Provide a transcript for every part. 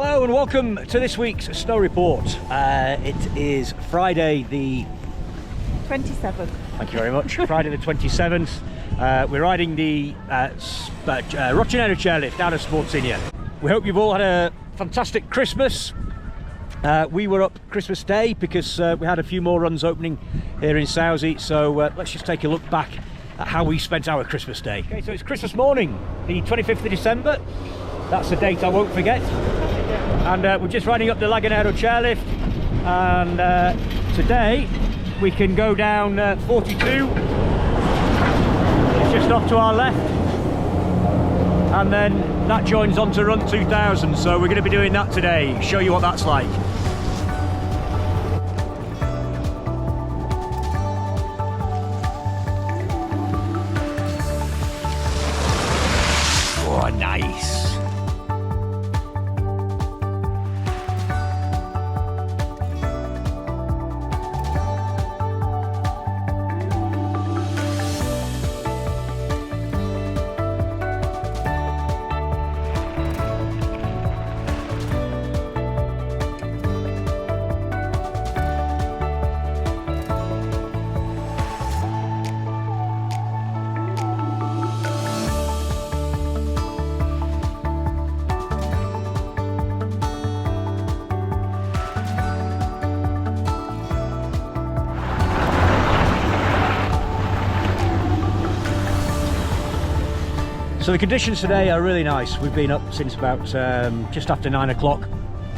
Hello and welcome to this week's snow report. It is Friday the 27th. Thank you very much. Friday the 27th. We're riding the Rochinero chairlift down at Sportsinia. We hope you've all had a fantastic Christmas. We were up Christmas Day because we had a few more runs opening here in Sauze. So let's just take a look back at how we spent our Christmas Day. Okay, so it's Christmas morning, the 25th of December. That's a date I won't forget. And we're just riding up the Rochinero chairlift, and today we can go down 42. It's just off to our left, and then that joins on to run 2000, so we're going to be doing that today, show you what that's like. Oh, nice. So the conditions today are really nice. We've been up since about just after 9 o'clock,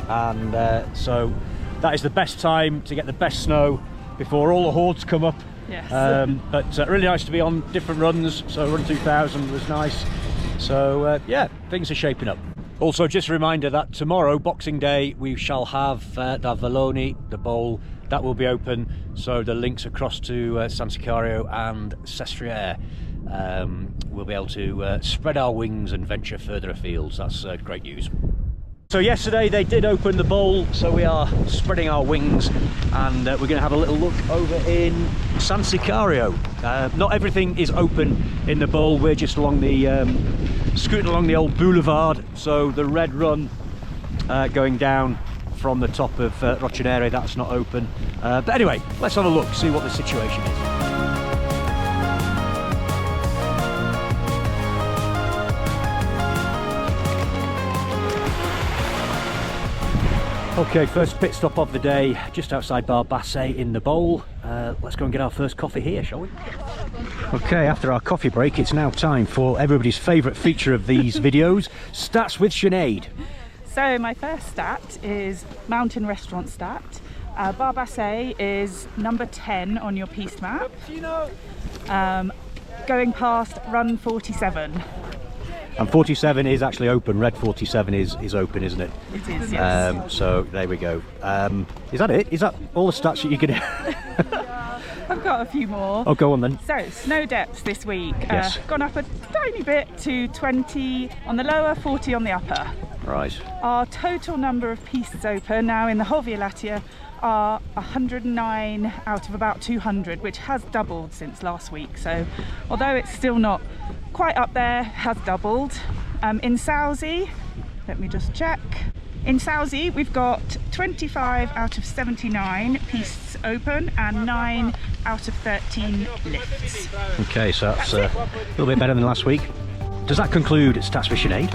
and so that is the best time to get the best snow before all the hordes come up. Yes. But really nice to be on different runs. So run 2000 was nice. So yeah, things are shaping up. Also, just a reminder that tomorrow, Boxing Day, we shall have the Valloni, the bowl, that will be open. So the links across to San Sicario and Sestriere. We'll be able to spread our wings and venture further afield. That's great news. So yesterday they did open the bowl, so we are spreading our wings, and we're going to have a little look over in San Sicario. Not everything is open in the bowl. We're just along the scooting along the old boulevard, so the red run going down from the top of Rochinero, that's not open. But anyway, let's have a look, see what the situation is. Okay, first pit stop of the day, just outside Bar Basse in the bowl. Let's go and get our first coffee here, shall we? Okay, after our coffee break, it's now time for everybody's favourite feature of these videos, Stats with Sinead. So my first stat is mountain restaurant stat. Bar Basse is number 10 on your piste map. Going past run 47. And 47 is actually open. Red 47 is open, isn't it? It is, yes. So there we go. Is that it? Is that all the stats that you can? I've got a few more. Oh, go on then. So snow depths this week. Yes. Gone up a tiny bit to 20 on the lower, 40 on the upper. Right. Our total number of pistes open now in the whole Via Lattea are 109 out of about 200, which has doubled since last week. So although it's still not quite up there, has doubled. In Sauze, let me just check. In Sauze, we've got 25 out of 79 pistes open and 9 out of 13 lifts. Okay, so that's a little bit better than last week. Does that conclude Stats with Sinead?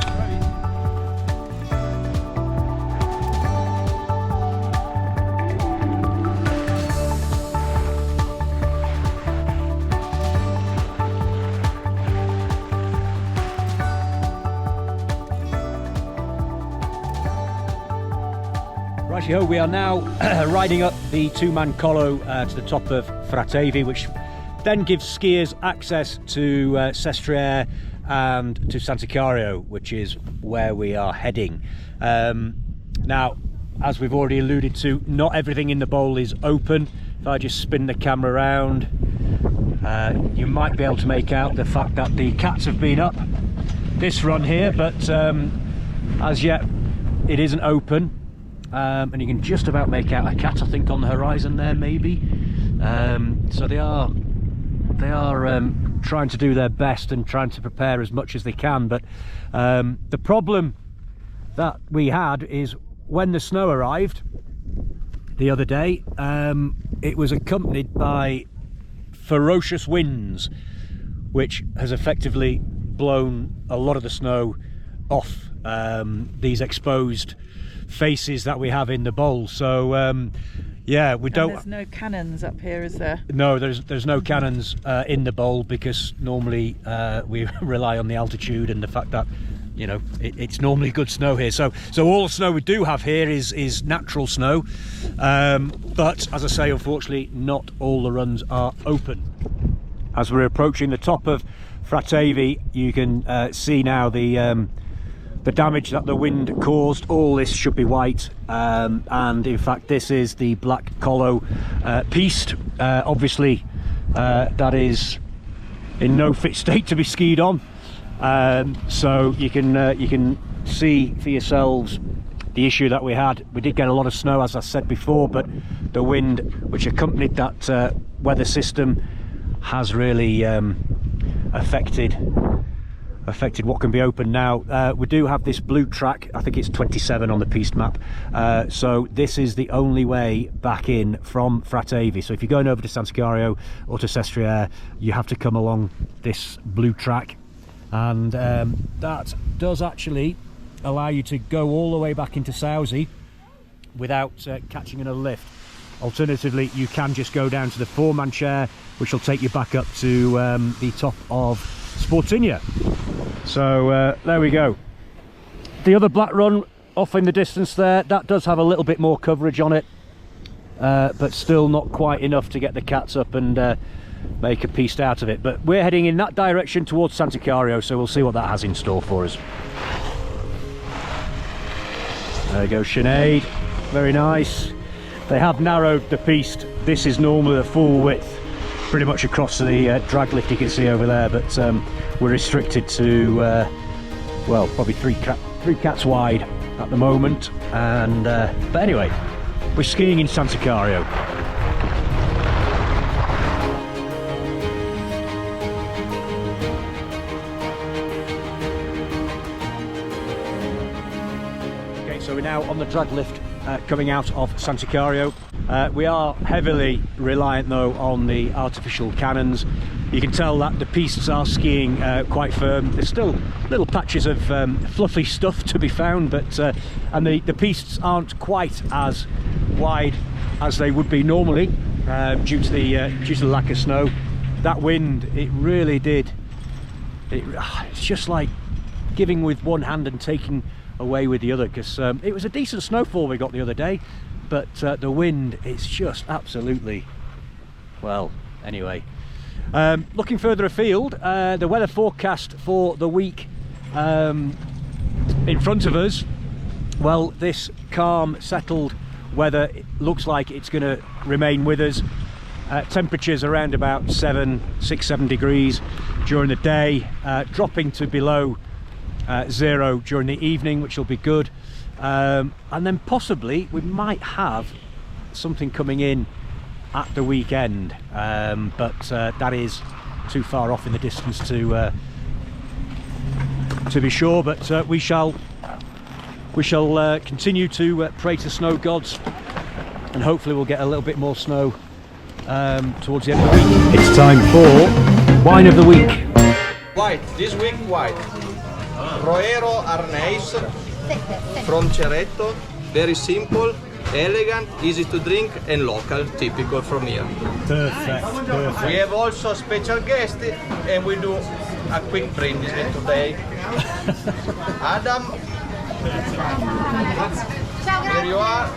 Rightio, we are now riding up the two-man colo to the top of Fratevi, which then gives skiers access to Sestriere and to San Sicario, which is where we are heading. Now, as we've already alluded to, not everything in the bowl is open. If I just spin the camera around, you might be able to make out the fact that the cats have been up this run here, but as yet it isn't open. And you can just about make out a cat, I think, on the horizon there, maybe. So they are trying to do their best and trying to prepare as much as they can. But the problem that we had is when the snow arrived the other day, it was accompanied by ferocious winds, which has effectively blown a lot of the snow off these exposed faces that we have in the bowl. So yeah, we don't. There's no cannons up here, is there? No, there's no cannons in the bowl, because normally we rely on the altitude and the fact that, you know, it's normally good snow here. So all the snow we do have here is natural snow, but as I say, unfortunately, not all the runs are open. As we're approaching the top of Fratevi, you can see now the damage that the wind caused. All this should be white, and in fact this is the black collo piste. Obviously that is in no fit state to be skied on, so you can see for yourselves the issue that we had. We did get a lot of snow, as I said before, but the wind which accompanied that weather system has really affected what can be open now. We do have this blue track, I think it's 27 on the piste map, so this is the only way back in from Fratevi. So if you're going over to San Sicario or to Sestriere, you have to come along this blue track, and that does actually allow you to go all the way back into Sauze without catching another lift. Alternatively, you can just go down to the 4-man chair, which will take you back up to the top of Sportinia. So there we go. The other black run off in the distance there, that does have a little bit more coverage on it, but still not quite enough to get the cats up and make a piste out of it. But we're heading in that direction towards San Sicario, so we'll see what that has in store for us. There we go, Sinead, very nice. They have narrowed the piste. This is normally the full width pretty much across the drag lift you can see over there, but we're restricted to well, probably three cats wide at the moment, and but anyway, we're skiing in San Sicario. Okay, so we're now on the drag lift coming out of San Sicario. We are heavily reliant though on the artificial cannons. You can tell that the pistes are skiing quite firm. There's still little patches of fluffy stuff to be found, but and the pistes aren't quite as wide as they would be normally due to the lack of snow. That wind, it really did. It's just like giving with one hand and taking away with the other, because it was a decent snowfall we got the other day, but the wind, it's just absolutely, well, anyway. Looking further afield, the weather forecast for the week in front of us, well, this calm, settled weather, it looks like it's going to remain with us. Temperatures around about 6-7 degrees during the day, dropping to below 0 during the evening, which will be good, and then possibly we might have something coming in at the weekend, but that is too far off in the distance to be sure. But we shall continue to pray to snow gods, and hopefully we'll get a little bit more snow towards the end of the week. It's time for wine of the week. White, this week white. Roero Arneis from Ceretto, very simple, elegant, easy to drink and local, typical from here. Perfect. We have also special guest and we do a quick brindis today. Adam, here you are.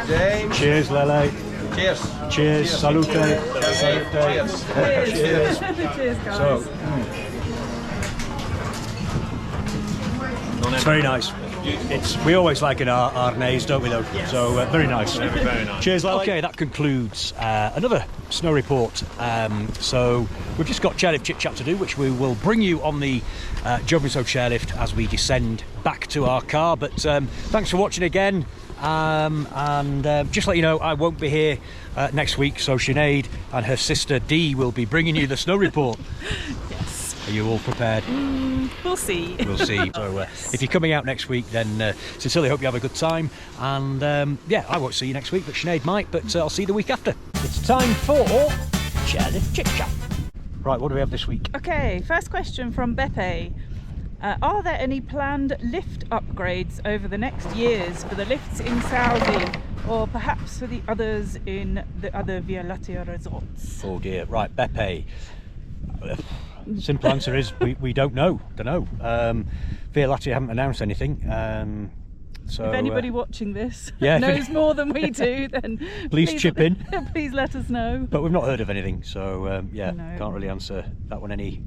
James. Cheers, Lele. Cheers. Cheers. Salute. Cheers. Cheers. Cheers, guys. So, it's very nice. We always like an Arnaise, don't we though? Yes. So very nice. Very nice. Cheers, Lele. Okay, that concludes another snow report. So we've just got chairlift chit chat to do, which we will bring you on the Jumbriso chairlift as we descend back to our car. But thanks for watching again. And just let you know, I won't be here next week, so Sinead and her sister Dee will be bringing you the snow report. Yes. Are you all prepared? We'll see. We'll see. So if you're coming out next week, then sincerely hope you have a good time. And yeah, I won't see you next week, but Sinead might. But I'll see you the week after. It's time for Chairlift Chit Chat. Right, what do we have this week? Okay, first question from Beppe. Are there any planned lift upgrades over the next years for the lifts in Sauze, or perhaps for the others in the other Via Lattea resorts? Oh dear. Right, Beppe. Simple answer is we don't know. Via Lattea haven't announced anything. So if anybody watching this yeah, knows more than we do, then please chip in. Please let us know. But we've not heard of anything, so yeah, No. Can't really answer that one any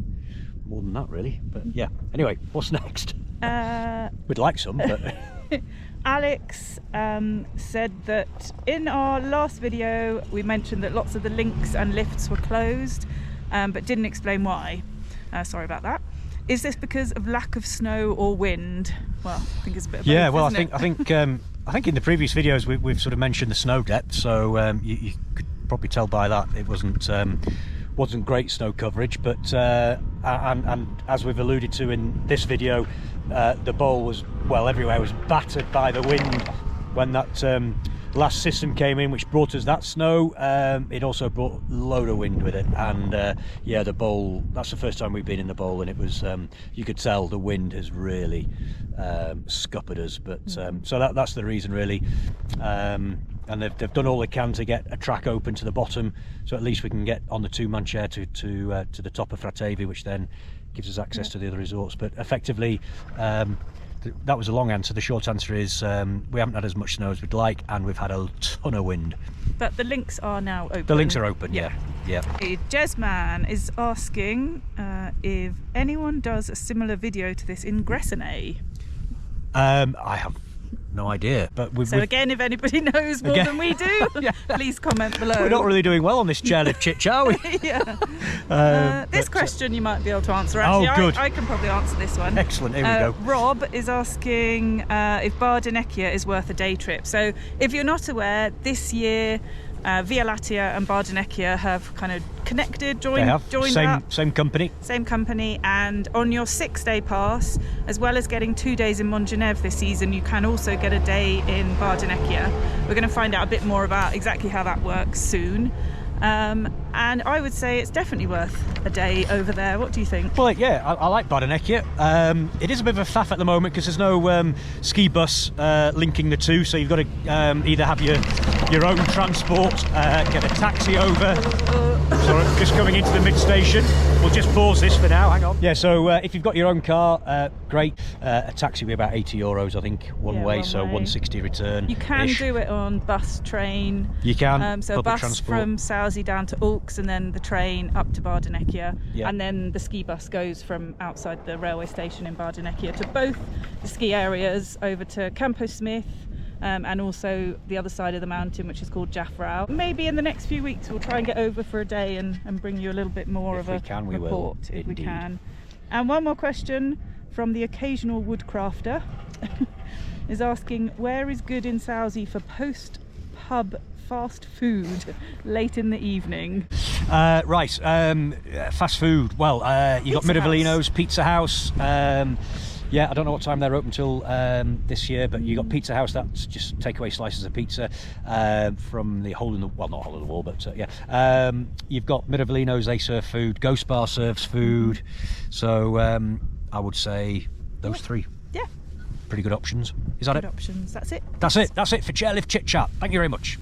more than that, really. But yeah. Anyway, what's next? We'd like some, but Alex said that in our last video we mentioned that lots of the links and lifts were closed, but didn't explain why. Sorry about that. Is this because of lack of snow or wind? Well, I think it's a bit of both, yeah. Well, I isn't think it? I think in the previous videos we've sort of mentioned the snow depth, so you could probably tell by that it wasn't great snow coverage, but and as we've alluded to in this video, the bowl was, well, everywhere was battered by the wind when that last system came in, which brought us that snow. It also brought a load of wind with it, and yeah, the bowl, that's the first time we've been in the bowl, and it was you could tell the wind has really scuppered us, but so that's the reason, really. And they've done all they can to get a track open to the bottom, so at least we can get on the two-man chair to the top of Fratevi, which then gives us access to the other resorts. But effectively, that was a long answer. The short answer is we haven't had as much snow as we'd like, and we've had a ton of wind. But the links are now open. The links are open, yeah. Jesman is asking if anyone does a similar video to this in Gressenay. I have no idea, but again, if anybody knows more than we do, please comment below. We're not really doing well on this chairlift chit chat, are we? Yeah. This question you might be able to answer. Actually, oh, good. I can probably answer this one. Excellent. Here we go. Rob is asking if Bardonecchia is worth a day trip. So, if you're not aware, this year Via Lattea and Bardonecchia have kind of connected, joined up. Same company. Same company, and on your 6-day pass, as well as getting 2 days in Montgenèvre this season, you can also get a day in Bardonecchia. We're going to find out a bit more about exactly how that works soon. And I would say it's definitely worth a day over there. What do you think? Well, yeah, I like Bardonecchia. It is a bit of a faff at the moment because there's no ski bus linking the two, so you've got to either have your own transport, get a taxi over. Sorry, just coming into the mid-station. We'll just pause this for now, hang on. Yeah, so if you've got your own car, great. A taxi will be about €80, I think, one way, so 160 return. You can do it on bus, train. You can, so public bus transport. From Sauze down to Ulks, and then the train up to Bardonecchia, and then the ski bus goes from outside the railway station in Bardonecchia to both the ski areas over to Campo Smith, and also the other side of the mountain, which is called Jaffrau. Maybe in the next few weeks we'll try and get over for a day and bring you a little bit more of a report, if we can. And one more question from the occasional woodcrafter is asking, where is good in Sauze for post-pub fast food late in the evening? Fast food. Well, you got Miravalino's Pizza House. Yeah, I don't know what time they're open till this year, but you got Pizza House. That's just takeaway slices of pizza from the hole in the, well, not hole in the wall, but yeah. You've got Miravalino's. They serve food. Ghost Bar serves food. So I would say those three. Yeah. Pretty good options. Is that it? Good options. That's it. That's it for Chairlift Chit Chat. Thank you very much.